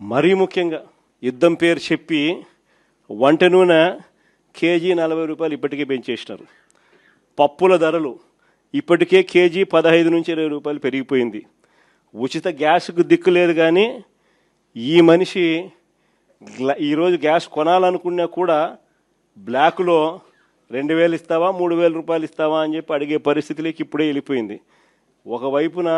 మరీ ముఖ్యంగా యుద్ధం పేరు చెప్పి వంట నూనె కేజీ 40 రూపాయలు ఇప్పటికే పెంచేసినారు. పప్పుల ధరలు ఇప్పటికే కేజీ 15 నుంచి 20 రూపాయలు పెరిగిపోయింది. ఉచిత గ్యాస్కు దిక్కు లేదు. కానీ ఈ మనిషి ఈరోజు గ్యాస్ కొనాలనుకున్నా కూడా బ్లాక్లో 2000 ఇస్తావా 3000 రూపాయలు ఇస్తావా అని చెప్పి అడిగే పరిస్థితిలోకి ఇప్పుడే వెళ్ళిపోయింది. ఒకవైపున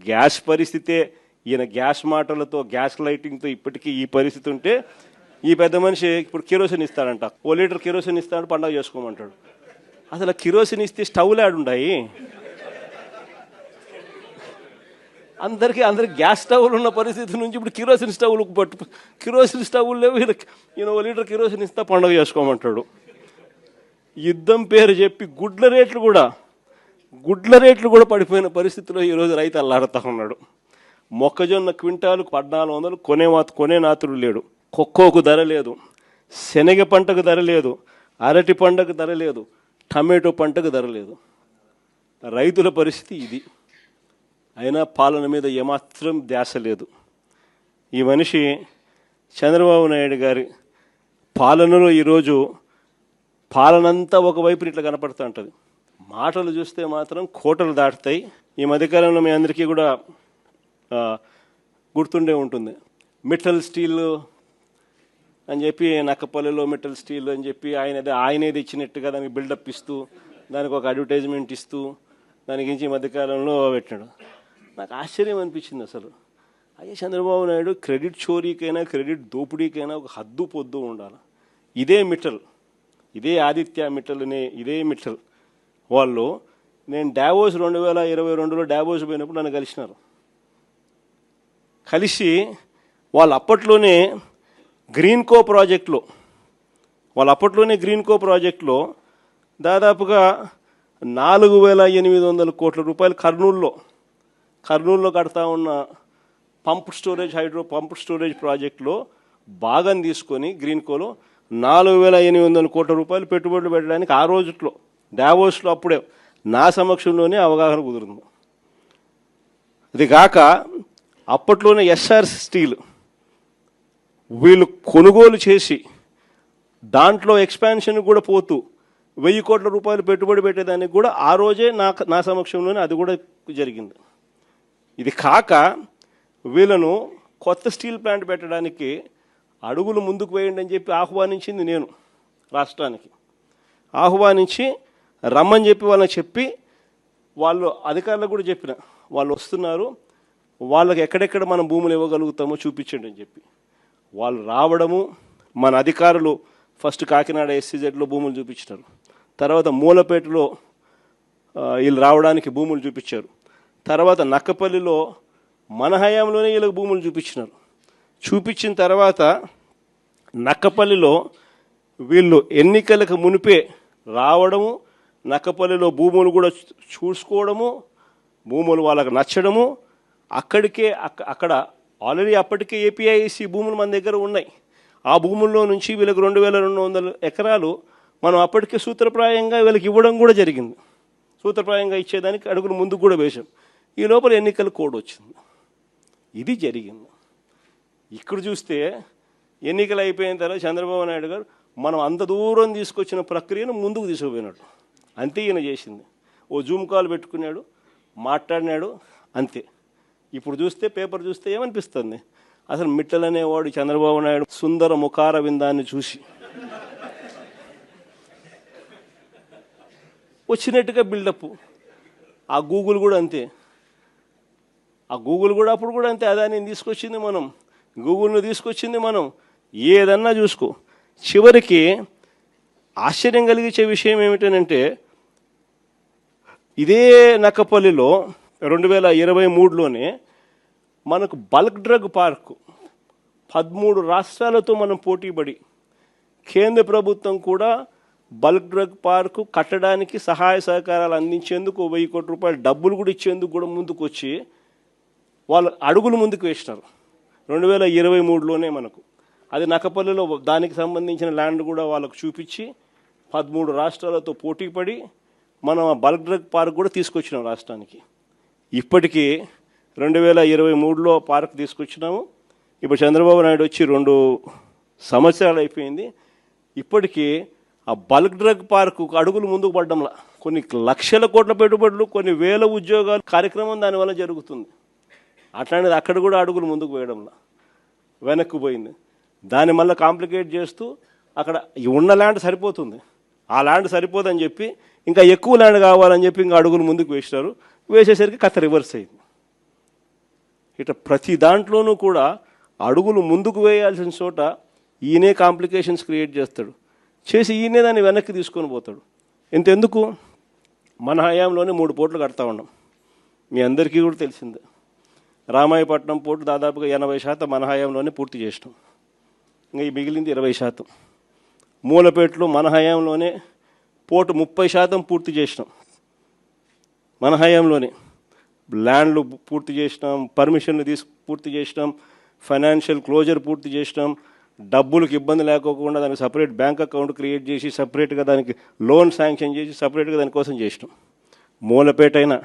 గ్యాస్ పరిస్థితే, ఈయన గ్యాస్ మాటలతో గ్యాస్ లైటింగ్తో ఇప్పటికీ ఈ పరిస్థితి ఉంటే, ఈ పెద్ద మనిషి ఇప్పుడు కిరోసిన్ ఇస్తాడంట. 1 లీటర్ కిరోసిన్ ఇస్తాడు, పండగ చేసుకోమంటాడు. అసలు కిరోసిన్ ఇస్తే స్టవ్లు ఆడుండాయి. అందరికీ గ్యాస్ స్టవ్లు ఉన్న పరిస్థితి నుంచి ఇప్పుడు కిరోసిన్ స్టవ్లు కిరోసిన్ స్టవ్లు లేవు. ఈయన 1 లీటర్ కిరోసిన్ ఇస్తా పండగ చేసుకోమంటాడు. యుద్ధం పేరు చెప్పి గుడ్ల రేట్లు కూడా పడిపోయిన పరిస్థితిలో ఈరోజు రైతు అల్లాడుతూ ఉన్నాడు. మొక్కజొన్న క్వింటాలు 1400 కొనే నాతుడు లేడు. కొక్కోకు ధర లేదు, శనగ పంటకు ధర లేదు, అరటి పంటకు ధర లేదు, టమాటో పంటకు ధర లేదు. రైతుల పరిస్థితి ఇది. అయినా పాలన మీద ఏమాత్రం ధ్యాస లేదు. ఈ మనిషి చంద్రబాబు నాయుడు గారి పాలనలో ఈరోజు పాలనంతా ఒకవైపు ఇట్లా కనపడుతూ ఉంటుంది. మాటలు చూస్తే మాత్రం కోటలు దాటుతాయి. ఈ మధ్యకాలంలో మీ అందరికీ కూడా గుర్తుండే ఉంటుంది. మిట్టల్ స్టీల్ అని చెప్పి, నక్కపల్లిలో మిట్టల్ స్టీల్ అని చెప్పి ఆయనేది ఇచ్చినట్టుగా దానికి బిల్డప్ ఇస్తూ, దానికి ఒక అడ్వర్టైజ్మెంట్ ఇస్తూ దాని గురించి ఈ మధ్యకాలంలో పెట్టాడు. నాకు ఆశ్చర్యం అనిపించింది. అసలు అయ్యే చంద్రబాబు నాయుడు క్రెడిట్ చోరీకైనా క్రెడిట్ దోపిడీకైనా ఒక హద్దు పొద్దు ఉండాలి. ఇదే మిట్టల్, ఇదే ఆదిత్య మిట్టల్ ఇదే మిట్టల్ వాళ్ళు, నేను డావోస్ 2022లో డావోస్ పోయినప్పుడు నన్ను కలిసి వాళ్ళు అప్పట్లోనే గ్రీన్కో ప్రాజెక్టులో దాదాపుగా 4800 కోట్ల రూపాయలు కర్నూలులో కడతా ఉన్న హైడ్రో పంప్ స్టోరేజ్ ప్రాజెక్టులో భాగం తీసుకొని గ్రీన్కోలో 4800 కోట్ల రూపాయలు పెట్టుబడులు పెట్టడానికి ఆ రోజుట్లో డావోస్లో అప్పుడే నా సమక్షంలోనే అవగాహన కుదురుంది. అది కాక అప్పట్లోనే ఎస్ఆర్ స్టీల్ వీళ్ళు కొనుగోలు చేసి దాంట్లో ఎక్స్పాన్షన్ కూడా పోతూ 1000 కోట్ల రూపాయలు పెట్టుబడి పెట్టేదానికి కూడా ఆ రోజే నా సమక్షంలోనే అది కూడా జరిగింది. ఇది కాక వీళ్ళను కొత్త స్టీల్ ప్లాంట్ పెట్టడానికి అడుగులు ముందుకు వేయండి అని చెప్పి ఆహ్వానించింది నేను. రాష్ట్రానికి ఆహ్వానించి రమ్మని చెప్పి వాళ్ళని చెప్పి, వాళ్ళు అధికారులకు కూడా చెప్పిన, వాళ్ళు వస్తున్నారు, వాళ్ళకి ఎక్కడెక్కడ మనం భూములు ఇవ్వగలుగుతామో చూపించండి అని చెప్పి వాళ్ళు రావడము. మన అధికారులు ఫస్ట్ కాకినాడ SCZలో భూములు చూపించినారు, తర్వాత మూలపేటలో వీళ్ళు రావడానికి భూములు చూపించారు, తర్వాత నక్కపల్లిలో మన హయాంలోనే వీళ్ళకి భూములు చూపించినారు. చూపించిన తర్వాత నక్కపల్లిలో వీళ్ళు ఎన్నికలకు మునిపే రావడము, నక్కపల్లిలో భూములు కూడా చూసుకోవడము, భూములు వాళ్ళకు నచ్చడము, అక్కడ ఆల్రెడీ అప్పటికే APIC భూములు మన దగ్గర ఉన్నాయి. ఆ భూముల్లో నుంచి వీళ్ళకి 2200 ఎకరాలు మనం అప్పటికే సూత్రప్రాయంగా వీళ్ళకి ఇవ్వడం కూడా జరిగింది. సూత్రప్రాయంగా ఇచ్చేదానికి అడుగులు ముందుకు కూడా వేశాం. ఈ లోపల ఎన్నికల కోడ్ వచ్చింది. ఇది జరిగింది. ఇక్కడ చూస్తే ఎన్నికలు అయిపోయిన తర్వాత చంద్రబాబు నాయుడు గారు మనం అంత దూరం తీసుకొచ్చిన ప్రక్రియను ముందుకు తీసుకుపోయినాడు. అంతే ఈయన చేసింది. ఓ జూమ్ కాల్ పెట్టుకున్నాడు, మాట్లాడినాడు, అంతే. ఇప్పుడు చూస్తే పేపర్ చూస్తే ఏమనిపిస్తుంది, అసలు మిట్టల్ అనేవాడు చంద్రబాబు నాయుడు సుందర ముఖార విందాన్ని చూసి వచ్చినట్టుగా బిల్డప్. ఆ గూగుల్ కూడా అంతే, అప్పుడు కూడా అంతే. అదాన్ని తీసుకొచ్చింది మనం, గూగుల్ను తీసుకొచ్చింది మనం. ఏదన్నా చూసుకో. చివరికి ఆశ్చర్యం కలిగించే విషయం ఏమిటనంటే, ఇదే నక్కపల్లిలో 2023లోనే మనకు బల్క్ డ్రగ్ పార్కు 13 రాష్ట్రాలతో మనం పోటీపడి కేంద్ర ప్రభుత్వం కూడా బల్క్ డ్రగ్ పార్కు కట్టడానికి సహాయ సహకారాలు అందించేందుకు 1000 కోట్ల రూపాయలు డబ్బులు కూడా ఇచ్చేందుకు కూడా ముందుకు వచ్చి వాళ్ళు అడుగులు ముందుకు వేసినారు 2023లోనే. మనకు అది నక్కపల్లిలో దానికి సంబంధించిన ల్యాండ్ కూడా వాళ్ళకు చూపించి 13 రాష్ట్రాలతో పోటీపడి మనం బల్క్ డ్రగ్ పార్క్ కూడా తీసుకొచ్చినాం రాష్ట్రానికి. ఇప్పటికీ 2023లో పార్క్ తీసుకొచ్చినాము. ఇప్పుడు చంద్రబాబు నాయుడు వచ్చి 2 సంవత్సరాలు అయిపోయింది. ఇప్పటికీ ఆ బల్క్ డ్రగ్ పార్కు అడుగులు ముందుకు పడ్డంలా కొన్ని లక్షల కోట్ల పెట్టుబడులు, కొన్ని వేల ఉద్యోగాలు కార్యక్రమం దానివల్ల జరుగుతుంది. అట్లాంటిది అక్కడ కూడా అడుగులు ముందుకు వేయడంలా వెనక్కి పోయింది. దాన్ని మళ్ళీ కాంప్లికేట్ చేస్తూ అక్కడ ఉన్న ల్యాండ్ సరిపోతుంది, ఆ ల్యాండ్ సరిపోదని చెప్పి ఇంకా ఎక్కువ ల్యాండ్ కావాలని చెప్పి ఇంకా అడుగులు ముందుకు వేసినారు. వేసేసరికి కథ రివర్స్ అయింది. ఇట్లా ప్రతి దాంట్లోనూ కూడా అడుగులు ముందుకు వేయాల్సిన చోట ఈయనే కాంప్లికేషన్స్ క్రియేట్ చేస్తాడు, చేసి ఈయనే దాన్ని వెనక్కి తీసుకొని పోతాడు. ఇంతెందుకు, మన హయాంలోనే 3 పోర్టులు కడతా ఉన్నాం. మీ అందరికీ కూడా తెలిసిందే. రామాయపట్నం పోర్టు దాదాపుగా 80% మన హయాంలోనే పూర్తి చేసినాం. ఇంకా ఈ మిగిలింది 20%. మూలపేటలో మన హయాంలోనే పోర్టు 30% పూర్తి చేసినాం. మన హయాంలోనే ల్యాండ్లు పూర్తి చేసినాం, పర్మిషన్లు పూర్తి చేసినాం, ఫైనాన్షియల్ క్లోజర్ పూర్తి చేసినాం, డబ్బులకు ఇబ్బంది లేకోకుండా దానికి సపరేట్ బ్యాంక్ అకౌంట్ క్రియేట్ చేసి సపరేట్గా దానికి లోన్ శాంక్షన్ చేసి సపరేట్గా దానికోసం చేసినాం. మూలపేట అయినా,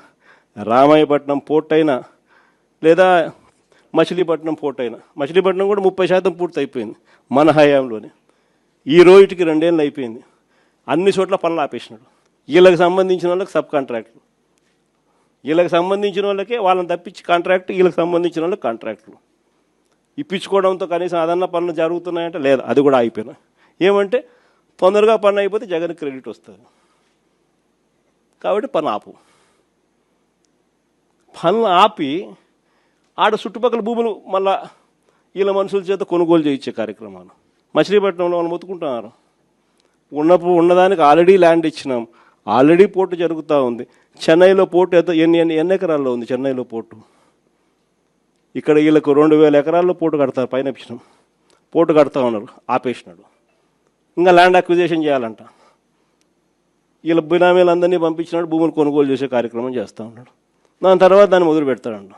రామాయపట్నం పోర్ట్ అయినా, లేదా మచిలీపట్నం పోర్ట్ అయినా, మచిలీపట్నం కూడా 30% పూర్తి అయిపోయింది మన హయాంలోనే. ఈ రోజుకి 2 ఏళ్ళు అయిపోయింది. అన్ని చోట్ల పనులు ఆపేసినాడు. వీళ్ళకి సంబంధించిన వాళ్ళకి సబ్ కాంట్రాక్ట్లు, వీళ్ళకి సంబంధించిన వాళ్ళకే వాళ్ళని తప్పించి కాంట్రాక్ట్, వీళ్ళకి సంబంధించిన వాళ్ళకి కాంట్రాక్ట్లు ఇప్పించుకోవడంతో కనీసం అదన్న పనులు జరుగుతున్నాయంటే లేదు, అది కూడా అయిపోయినాయి. ఏమంటే తొందరగా పని అయిపోతే జగన్ క్రెడిట్ వస్తుంది కాబట్టి పని ఆపు. పనులు ఆపి ఆడ చుట్టుపక్కల భూములు మళ్ళా వీళ్ళ మనుషుల చేత కొనుగోలు చేయించే కార్యక్రమాలు మచిలీపట్నంలో వాళ్ళు మొత్తుకుంటున్నారు. ఉన్నదానికి ఆల్రెడీ ల్యాండ్ ఇచ్చినాం, ఆల్రెడీ పోర్టు జరుగుతూ ఉంది. చెన్నైలో పోర్టు ఎన్ని ఎకరాల్లో ఉంది చెన్నైలో పోర్టు. ఇక్కడ వీళ్ళకు 2000 ఎకరాల్లో పోర్టు కడతారు, పైన ఇచ్చినాం, పోర్టు కడతా ఉన్నారు, ఆపేసినాడు. ఇంకా ల్యాండ్ అక్విజిషన్ చేయాలంట. వీళ్ళ బినామీలందరినీ పంపించినాడు, భూములు కొనుగోలు చేసే కార్యక్రమం చేస్తూ ఉన్నాడు. దాని తర్వాత దాన్ని మొదలు పెడతాడంట.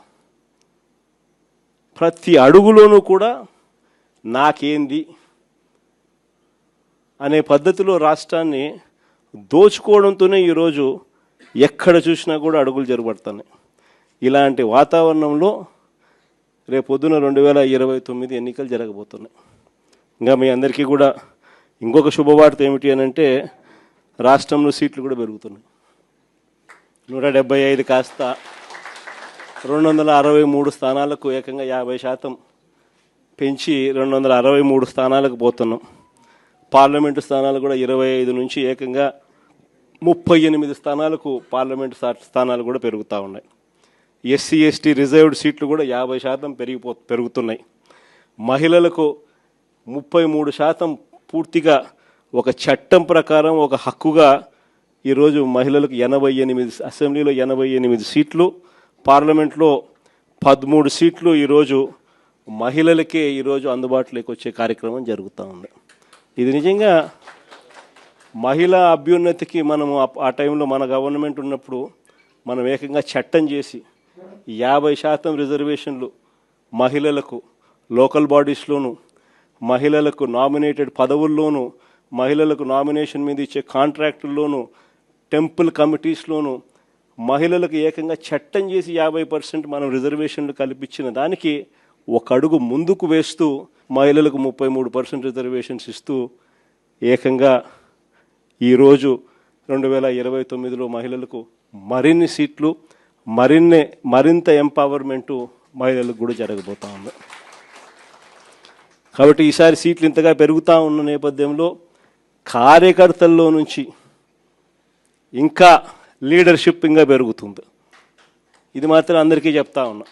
ప్రతి అడుగులోనూ కూడా నాకేంది అనే పద్ధతిలో రాష్ట్రాన్ని దోచుకోవడంతోనే ఈరోజు ఎక్కడ చూసినా కూడా అడుగులు జరగబడుతున్నాయి. ఇలాంటి వాతావరణంలో రేపొద్దున 2029 ఎన్నికలు జరగబోతున్నాయి. ఇంకా మీ అందరికీ కూడా ఇంకొక శుభవార్త ఏమిటి అని అంటే, రాష్ట్రంలో సీట్లు కూడా పెరుగుతున్నాయి. 175 కాస్త 263 స్థానాలకు ఏకంగా 50% పెంచి 263 స్థానాలకు పోతున్నాం. పార్లమెంటు స్థానాలు కూడా 25 నుంచి ఏకంగా 38 స్థానాలకు పార్లమెంటు స్థానాలు కూడా పెరుగుతూ ఉన్నాయి. ఎస్సీ ఎస్టీ రిజర్వ్డ్ సీట్లు కూడా 50% పెరుగుతున్నాయి. మహిళలకు 33% పూర్తిగా ఒక చట్టం ప్రకారం ఒక హక్కుగా ఈరోజు మహిళలకు 88 అసెంబ్లీలో 88 సీట్లు, పార్లమెంట్లో 13 సీట్లు ఈరోజు మహిళలకే ఈరోజు అందుబాటులోకి వచ్చే కార్యక్రమం జరుగుతూ ఉంది. ఇది నిజంగా మహిళా అభ్యున్నతికి మనము ఆ టైంలో మన గవర్నమెంట్ ఉన్నప్పుడు మనం ఏకంగా చట్టం చేసి 50% రిజర్వేషన్లు మహిళలకు లోకల్ బాడీస్లోను, మహిళలకు నామినేటెడ్ పదవుల్లోనూ, మహిళలకు నామినేషన్ మీద ఇచ్చే కాంట్రాక్టుల్లోనూ, టెంపుల్ కమిటీస్లోనూ మహిళలకు ఏకంగా చట్టం చేసి 50% మనం రిజర్వేషన్లు కల్పించిన దానికి ఒక అడుగు ముందుకు వేస్తూ మహిళలకు 33% రిజర్వేషన్స్ ఇస్తూ ఏకంగా ఈరోజు 2029లో మహిళలకు మరిన్ని సీట్లు, మరింత ఎంపవర్మెంటు మహిళలకు కూడా జరగబోతా ఉంది. కాబట్టి ఈసారి సీట్లు ఇంతగా పెరుగుతూ ఉన్న నేపథ్యంలో కార్యకర్తల్లో నుంచి ఇంకా లీడర్షిప్ ఇంకా పెరుగుతుంది. ఇది మాత్రం అందరికీ చెప్తా ఉన్నా.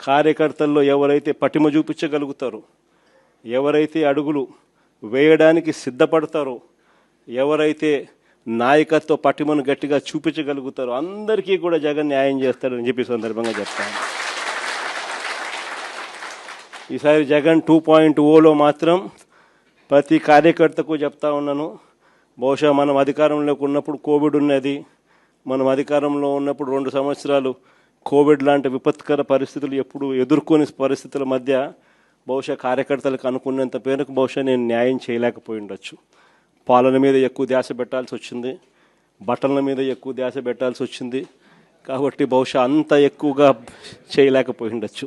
కార్యకర్తల్లో ఎవరైతే పటిమ చూపించగలుగుతారో, ఎవరైతే అడుగులు వేయడానికి సిద్ధపడతారో, ఎవరైతే నాయకత్వ పటిమను గట్టిగా చూపించగలుగుతారో అందరికీ కూడా జగన్ న్యాయం చేస్తాడని చెప్పి సందర్భంగా చెప్తాను. ఈసారి జగన్ 2.0లో మాత్రం ప్రతి కార్యకర్తకు చెప్తా ఉన్నాను, బహుశా మనం అధికారంలోకి ఉన్నప్పుడు కోవిడ్ ఉన్నది, మనం అధికారంలో ఉన్నప్పుడు 2 సంవత్సరాలు కోవిడ్ లాంటి విపత్కర పరిస్థితులు ఎప్పుడు ఎదుర్కొని పరిస్థితుల మధ్య బహుశా కార్యకర్తలకు అనుకున్నంత పేరుకు బహుశా నేను న్యాయం చేయలేకపోయి ఉండొచ్చు. పాలన మీద ఎక్కువ ధ్యాస పెట్టాల్సి వచ్చింది, బట్టల మీద ఎక్కువ ధ్యాస పెట్టాల్సి వచ్చింది, కాబట్టి బహుశా అంత ఎక్కువగా చేయలేకపోయి ఉండొచ్చు.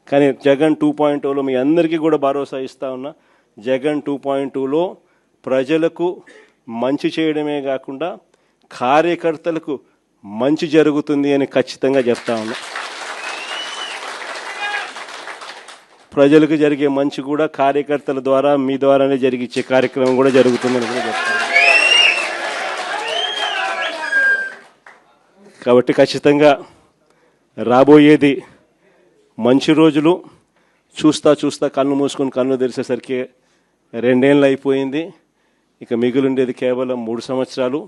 కానీ జగన్ 2.0లో మీ అందరికీ కూడా భరోసా ఇస్తా ఉన్నా. జగన్ 2.2లో ప్రజలకు మంచి చేయడమే కాకుండా కార్యకర్తలకు మంచి జరుగుతుంది అని ఖచ్చితంగా చెప్తా ఉన్నా. ప్రజలకు జరిగే మంచి కూడా కార్యకర్తల ద్వారా మీ ద్వారానే జరిగించే కార్యక్రమం కూడా జరుగుతుందని కూడా చెప్తాను. కాబట్టి ఖచ్చితంగా రాబోయేది మంచి రోజులు. చూస్తా కన్ను మూసుకొని కన్ను తెరిచేసరికి 2 ఏళ్ళు అయిపోయింది. ఇక మిగిలిండేది కేవలం 3 సంవత్సరాలు.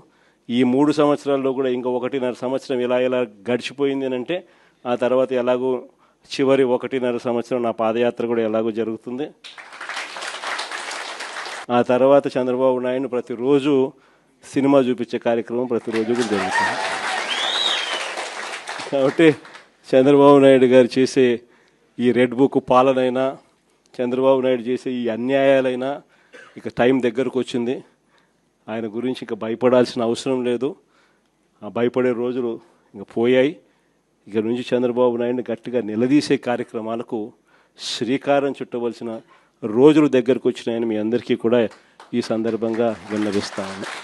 ఈ 3 సంవత్సరాల్లో కూడా ఇంకా 1.5 సంవత్సరం ఎలా గడిచిపోయింది అని అంటే ఆ తర్వాత ఎలాగో చివరి 1.5 సంవత్సరం నా పాదయాత్ర కూడా ఎలాగో జరుగుతుంది. ఆ తర్వాత చంద్రబాబు నాయుడు ప్రతిరోజు సినిమా చూపించే కార్యక్రమం ప్రతిరోజు కూడా జరుగుతుంది. కాబట్టి చంద్రబాబు నాయుడు గారు చేసే ఈ రెడ్ బుక్ పాలనైనా, చంద్రబాబు నాయుడు చేసే ఈ అన్యాయాలైనా ఇక టైం దగ్గరకు వచ్చింది. ఆయన గురించి ఇక భయపడాల్సిన అవసరం లేదు. ఆ భయపడే రోజులు ఇంక పోయాయి. ఇక నుంచి చంద్రబాబు నాయుడిని గట్టిగా నిలదీసే కార్యక్రమాలకు శ్రీకారం చుట్టవలసిన రోజులు దగ్గరకు వచ్చినాయని మీ అందరికీ కూడా ఈ సందర్భంగా విన్నవిస్తా ఉన్నాను.